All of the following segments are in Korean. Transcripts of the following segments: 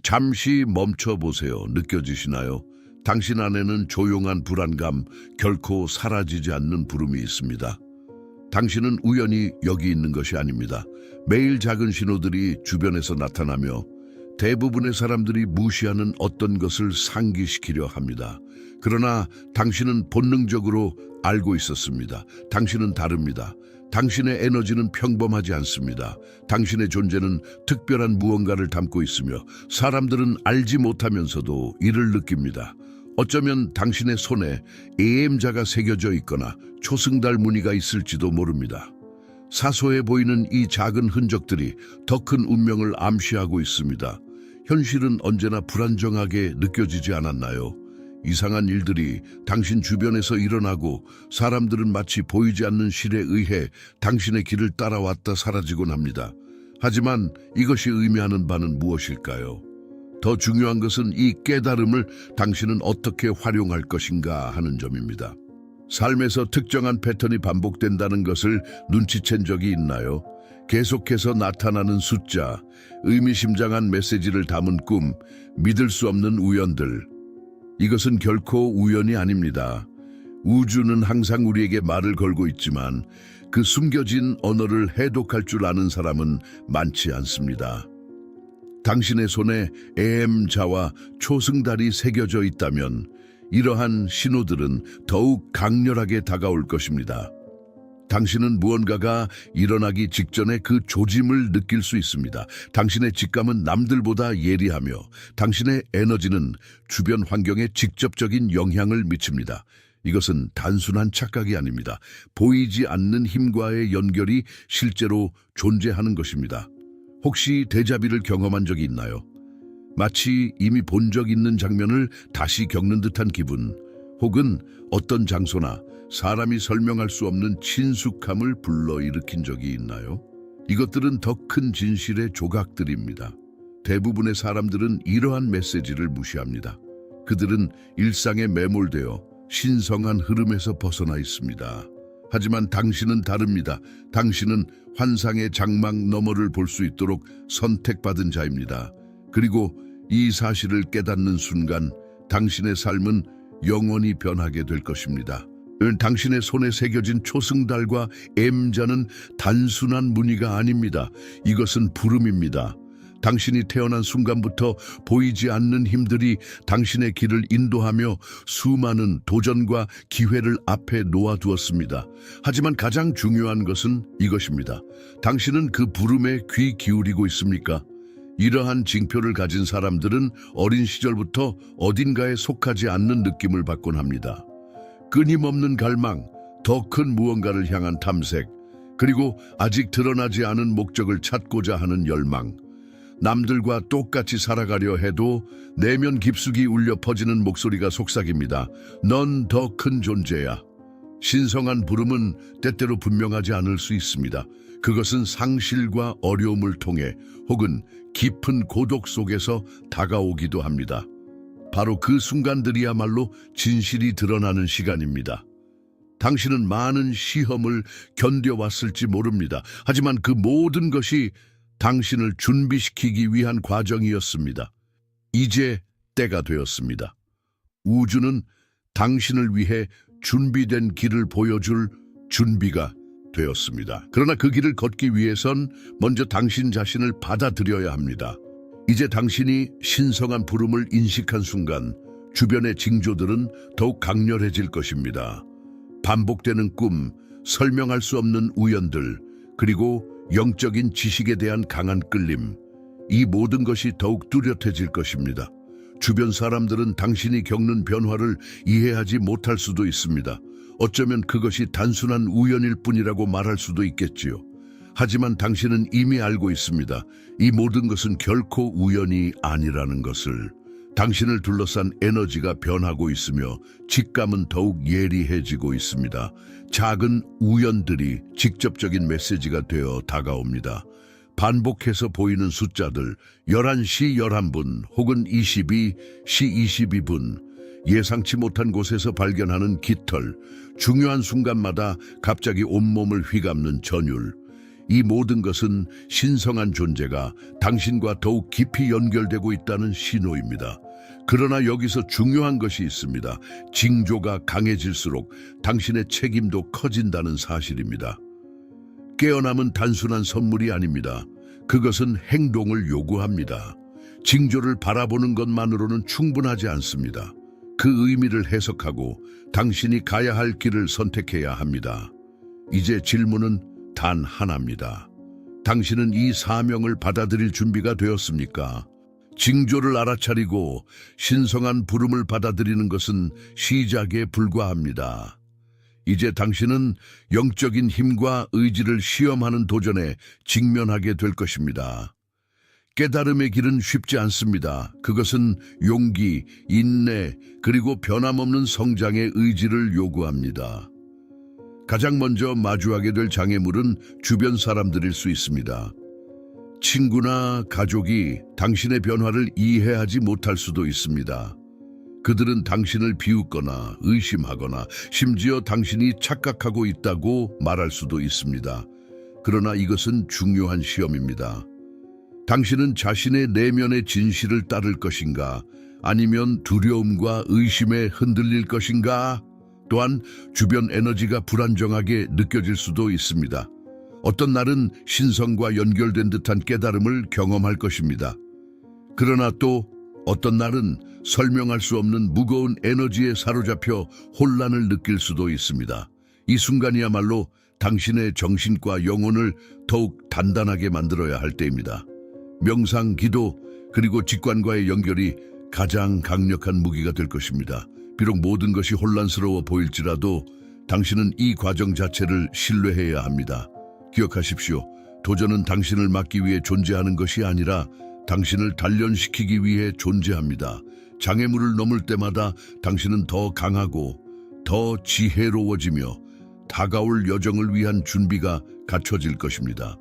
잠시 멈춰 보세요. 느껴지시나요? 당신 안에는 조용한 불안감, 결코 사라지지 않는 부름이 있습니다. 당신은 우연히 여기 있는 것이 아닙니다. 매일 작은 신호들이 주변에서 나타나며 대부분의 사람들이 무시하는 어떤 것을 상기시키려 합니다. 그러나 당신은 본능적으로 알고 있었습니다. 당신은 다릅니다. 당신의 에너지는 평범하지 않습니다. 당신의 존재는 특별한 무언가를 담고 있으며 사람들은 알지 못하면서도 이를 느낍니다. 어쩌면 당신의 손에 AM자가 새겨져 있거나 초승달 무늬가 있을지도 모릅니다. 사소해 보이는 이 작은 흔적들이 더 큰 운명을 암시하고 있습니다. 현실은 언제나 불안정하게 느껴지지 않았나요? 이상한 일들이 당신 주변에서 일어나고 사람들은 마치 보이지 않는 실에 의해 당신의 길을 따라왔다 사라지곤 합니다. 하지만 이것이 의미하는 바는 무엇일까요? 더 중요한 것은 이 깨달음을 당신은 어떻게 활용할 것인가 하는 점입니다. 삶에서 특정한 패턴이 반복된다는 것을 눈치챈 적이 있나요? 계속해서 나타나는 숫자, 의미심장한 메시지를 담은 꿈, 믿을 수 없는 우연들. 이것은 결코 우연이 아닙니다. 우주는 항상 우리에게 말을 걸고 있지만 그 숨겨진 언어를 해독할 줄 아는 사람은 많지 않습니다. 당신의 손에 AM자와 초승달이 새겨져 있다면 이러한 신호들은 더욱 강렬하게 다가올 것입니다. 당신은 무언가가 일어나기 직전에 그 조짐을 느낄 수 있습니다. 당신의 직감은 남들보다 예리하며 당신의 에너지는 주변 환경에 직접적인 영향을 미칩니다. 이것은 단순한 착각이 아닙니다. 보이지 않는 힘과의 연결이 실제로 존재하는 것입니다. 혹시 데자비를 경험한 적이 있나요? 마치 이미 본 적 있는 장면을 다시 겪는 듯한 기분, 혹은 어떤 장소나 사람이 설명할 수 없는 친숙함을 불러일으킨 적이 있나요? 이것들은 더 큰 진실의 조각들입니다. 대부분의 사람들은 이러한 메시지를 무시합니다. 그들은 일상에 매몰되어 신성한 흐름에서 벗어나 있습니다. 하지만 당신은 다릅니다. 당신은 환상의 장막 너머를 볼 수 있도록 선택받은 자입니다. 그리고 이 사실을 깨닫는 순간 당신의 삶은 영원히 변하게 될 것입니다. 당신의 손에 새겨진 초승달과 M자는 단순한 무늬가 아닙니다. 이것은 부름입니다. 당신이 태어난 순간부터 보이지 않는 힘들이 당신의 길을 인도하며 수많은 도전과 기회를 앞에 놓아두었습니다. 하지만 가장 중요한 것은 이것입니다. 당신은 그 부름에 귀 기울이고 있습니까? 이러한 징표를 가진 사람들은 어린 시절부터 어딘가에 속하지 않는 느낌을 받곤 합니다. 끊임없는 갈망, 더 큰 무언가를 향한 탐색, 그리고 아직 드러나지 않은 목적을 찾고자 하는 열망. 남들과 똑같이 살아가려 해도 내면 깊숙이 울려 퍼지는 목소리가 속삭입니다. 넌 더 큰 존재야. 신성한 부름은 때때로 분명하지 않을 수 있습니다. 그것은 상실과 어려움을 통해 혹은 깊은 고독 속에서 다가오기도 합니다. 바로 그 순간들이야말로 진실이 드러나는 시간입니다. 당신은 많은 시험을 견뎌왔을지 모릅니다. 하지만 그 모든 것이 당신을 준비시키기 위한 과정이었습니다. 이제 때가 되었습니다. 우주는 당신을 위해 준비된 길을 보여줄 준비가 되었습니다. 그러나 그 길을 걷기 위해선 먼저 당신 자신을 받아들여야 합니다. 이제 당신이 신성한 부름을 인식한 순간 주변의 징조들은 더욱 강렬해질 것입니다. 반복되는 꿈, 설명할 수 없는 우연들, 그리고 영적인 지식에 대한 강한 끌림, 이 모든 것이 더욱 뚜렷해질 것입니다. 주변 사람들은 당신이 겪는 변화를 이해하지 못할 수도 있습니다. 어쩌면 그것이 단순한 우연일 뿐이라고 말할 수도 있겠지요. 하지만 당신은 이미 알고 있습니다. 이 모든 것은 결코 우연이 아니라는 것을. 당신을 둘러싼 에너지가 변하고 있으며 직감은 더욱 예리해지고 있습니다. 작은 우연들이 직접적인 메시지가 되어 다가옵니다. 반복해서 보이는 숫자들, 11시 11분 혹은 22시 22분, 예상치 못한 곳에서 발견하는 깃털, 중요한 순간마다 갑자기 온몸을 휘감는 전율. 이 모든 것은 신성한 존재가 당신과 더욱 깊이 연결되고 있다는 신호입니다. 그러나 여기서 중요한 것이 있습니다. 징조가 강해질수록 당신의 책임도 커진다는 사실입니다. 깨어남은 단순한 선물이 아닙니다. 그것은 행동을 요구합니다. 징조를 바라보는 것만으로는 충분하지 않습니다. 그 의미를 해석하고 당신이 가야 할 길을 선택해야 합니다. 이제 질문은 단 하나입니다. 당신은 이 사명을 받아들일 준비가 되었습니까? 징조를 알아차리고 신성한 부름을 받아들이는 것은 시작에 불과합니다. 이제 당신은 영적인 힘과 의지를 시험하는 도전에 직면하게 될 것입니다. 깨달음의 길은 쉽지 않습니다. 그것은 용기, 인내, 그리고 변함없는 성장의 의지를 요구합니다. 가장 먼저 마주하게 될 장애물은 주변 사람들일 수 있습니다. 친구나 가족이 당신의 변화를 이해하지 못할 수도 있습니다. 그들은 당신을 비웃거나 의심하거나 심지어 당신이 착각하고 있다고 말할 수도 있습니다. 그러나 이것은 중요한 시험입니다. 당신은 자신의 내면의 진실을 따를 것인가? 아니면 두려움과 의심에 흔들릴 것인가? 또한 주변 에너지가 불안정하게 느껴질 수도 있습니다. 어떤 날은 신성과 연결된 듯한 깨달음을 경험할 것입니다. 그러나 또 어떤 날은 설명할 수 없는 무거운 에너지에 사로잡혀 혼란을 느낄 수도 있습니다. 이 순간이야말로 당신의 정신과 영혼을 더욱 단단하게 만들어야 할 때입니다. 명상, 기도, 그리고 직관과의 연결이 가장 강력한 무기가 될 것입니다. 비록 모든 것이 혼란스러워 보일지라도 당신은 이 과정 자체를 신뢰해야 합니다. 기억하십시오. 도전은 당신을 막기 위해 존재하는 것이 아니라 당신을 단련시키기 위해 존재합니다. 장애물을 넘을 때마다 당신은 더 강하고 더 지혜로워지며 다가올 여정을 위한 준비가 갖춰질 것입니다.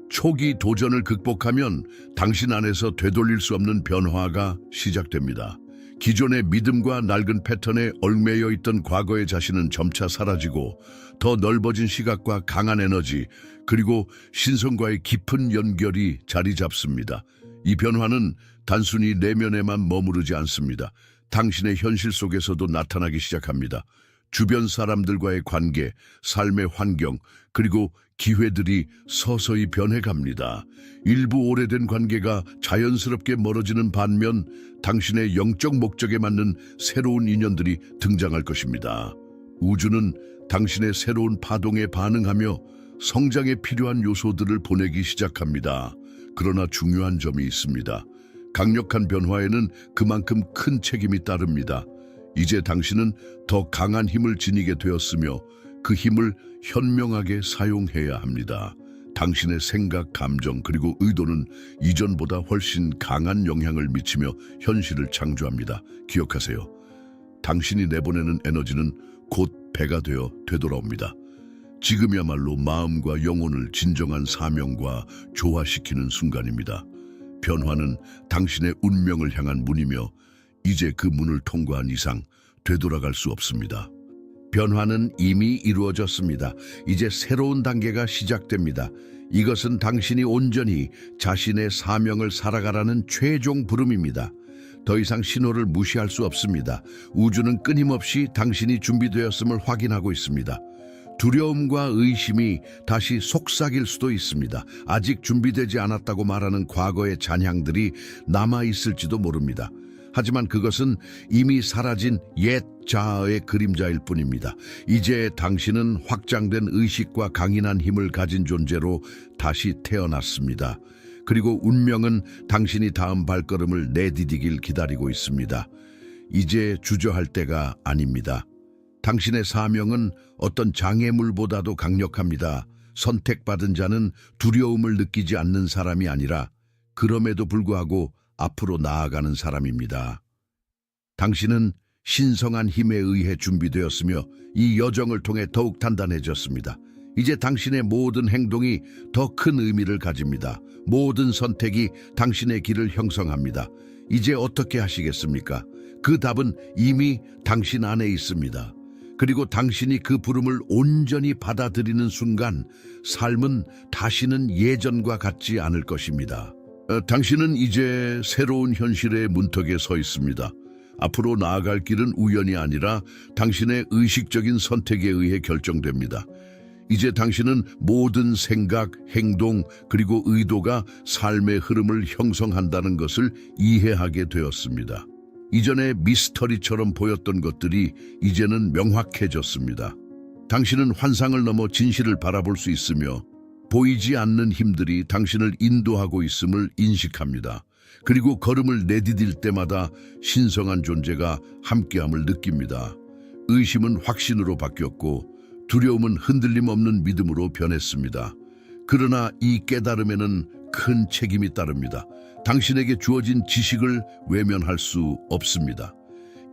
초기 도전을 극복하면 당신 안에서 되돌릴 수 없는 변화가 시작됩니다. 기존의 믿음과 낡은 패턴에 얽매여 있던 과거의 자신은 점차 사라지고 더 넓어진 시각과 강한 에너지 그리고 신성과의 깊은 연결이 자리 잡습니다. 이 변화는 단순히 내면에만 머무르지 않습니다. 당신의 현실 속에서도 나타나기 시작합니다. 주변 사람들과의 관계, 삶의 환경, 그리고 기회들이 서서히 변해갑니다. 일부 오래된 관계가 자연스럽게 멀어지는 반면 당신의 영적 목적에 맞는 새로운 인연들이 등장할 것입니다. 우주는 당신의 새로운 파동에 반응하며 성장에 필요한 요소들을 보내기 시작합니다. 그러나 중요한 점이 있습니다. 강력한 변화에는 그만큼 큰 책임이 따릅니다. 이제 당신은 더 강한 힘을 지니게 되었으며 그 힘을 현명하게 사용해야 합니다. 당신의 생각, 감정, 그리고 의도는 이전보다 훨씬 강한 영향을 미치며 현실을 창조합니다. 기억하세요. 당신이 내보내는 에너지는 곧 배가 되어 되돌아옵니다. 지금이야말로 마음과 영혼을 진정한 사명과 조화시키는 순간입니다. 변화는 당신의 운명을 향한 문이며 이제 그 문을 통과한 이상 되돌아갈 수 없습니다. 변화는 이미 이루어졌습니다. 이제 새로운 단계가 시작됩니다. 이것은 당신이 온전히 자신의 사명을 살아가라는 최종 부름입니다. 더 이상 신호를 무시할 수 없습니다. 우주는 끊임없이 당신이 준비되었음을 확인하고 있습니다. 두려움과 의심이 다시 속삭일 수도 있습니다. 아직 준비되지 않았다고 말하는 과거의 잔향들이 남아있을지도 모릅니다. 하지만 그것은 이미 사라진 옛 자아의 그림자일 뿐입니다. 이제 당신은 확장된 의식과 강인한 힘을 가진 존재로 다시 태어났습니다. 그리고 운명은 당신이 다음 발걸음을 내디디길 기다리고 있습니다. 이제 주저할 때가 아닙니다. 당신의 사명은 어떤 장애물보다도 강력합니다. 선택받은 자는 두려움을 느끼지 않는 사람이 아니라 그럼에도 불구하고 앞으로 나아가는 사람입니다. 당신은 신성한 힘에 의해 준비되었으며 이 여정을 통해 더욱 단단해졌습니다. 이제 당신의 모든 행동이 더 큰 의미를 가집니다. 모든 선택이 당신의 길을 형성합니다. 이제 어떻게 하시겠습니까? 그 답은 이미 당신 안에 있습니다. 그리고 당신이 그 부름을 온전히 받아들이는 순간 삶은 다시는 예전과 같지 않을 것입니다. 당신은 이제 새로운 현실의 문턱에 서 있습니다. 앞으로 나아갈 길은 우연이 아니라 당신의 의식적인 선택에 의해 결정됩니다. 이제 당신은 모든 생각, 행동, 그리고 의도가 삶의 흐름을 형성한다는 것을 이해하게 되었습니다. 이전에 미스터리처럼 보였던 것들이 이제는 명확해졌습니다. 당신은 환상을 넘어 진실을 바라볼 수 있으며 보이지 않는 힘들이 당신을 인도하고 있음을 인식합니다. 그리고 걸음을 내디딜 때마다 신성한 존재가 함께함을 느낍니다. 의심은 확신으로 바뀌었고 두려움은 흔들림 없는 믿음으로 변했습니다. 그러나 이 깨달음에는 큰 책임이 따릅니다. 당신에게 주어진 지식을 외면할 수 없습니다.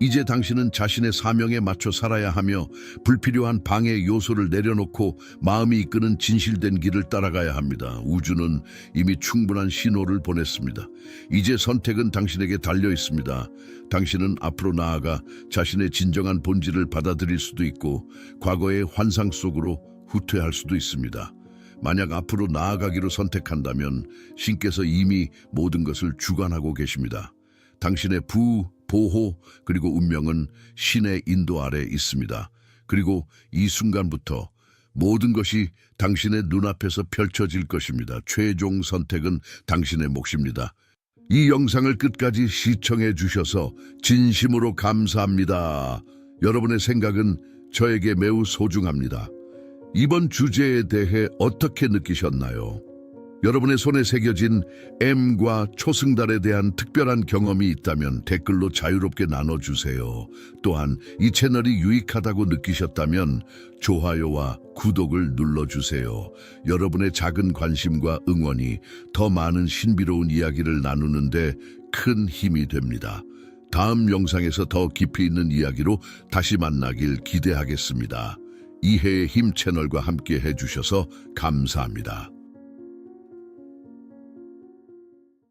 이제 당신은 자신의 사명에 맞춰 살아야 하며 불필요한 방해 요소를 내려놓고 마음이 이끄는 진실된 길을 따라가야 합니다. 우주는 이미 충분한 신호를 보냈습니다. 이제 선택은 당신에게 달려 있습니다. 당신은 앞으로 나아가 자신의 진정한 본질을 받아들일 수도 있고 과거의 환상 속으로 후퇴할 수도 있습니다. 만약 앞으로 나아가기로 선택한다면 신께서 이미 모든 것을 주관하고 계십니다. 당신의 보호 그리고 운명은 신의 인도 아래 있습니다. 그리고 이 순간부터 모든 것이 당신의 눈앞에서 펼쳐질 것입니다. 최종 선택은 당신의 몫입니다. 이 영상을 끝까지 시청해 주셔서 진심으로 감사합니다. 여러분의 생각은 저에게 매우 소중합니다. 이번 주제에 대해 어떻게 느끼셨나요? 여러분의 손에 새겨진 M과 초승달에 대한 특별한 경험이 있다면 댓글로 자유롭게 나눠주세요. 또한 이 채널이 유익하다고 느끼셨다면 좋아요와 구독을 눌러주세요. 여러분의 작은 관심과 응원이 더 많은 신비로운 이야기를 나누는데 큰 힘이 됩니다. 다음 영상에서 더 깊이 있는 이야기로 다시 만나길 기대하겠습니다. 이해의 힘 채널과 함께 해주셔서 감사합니다.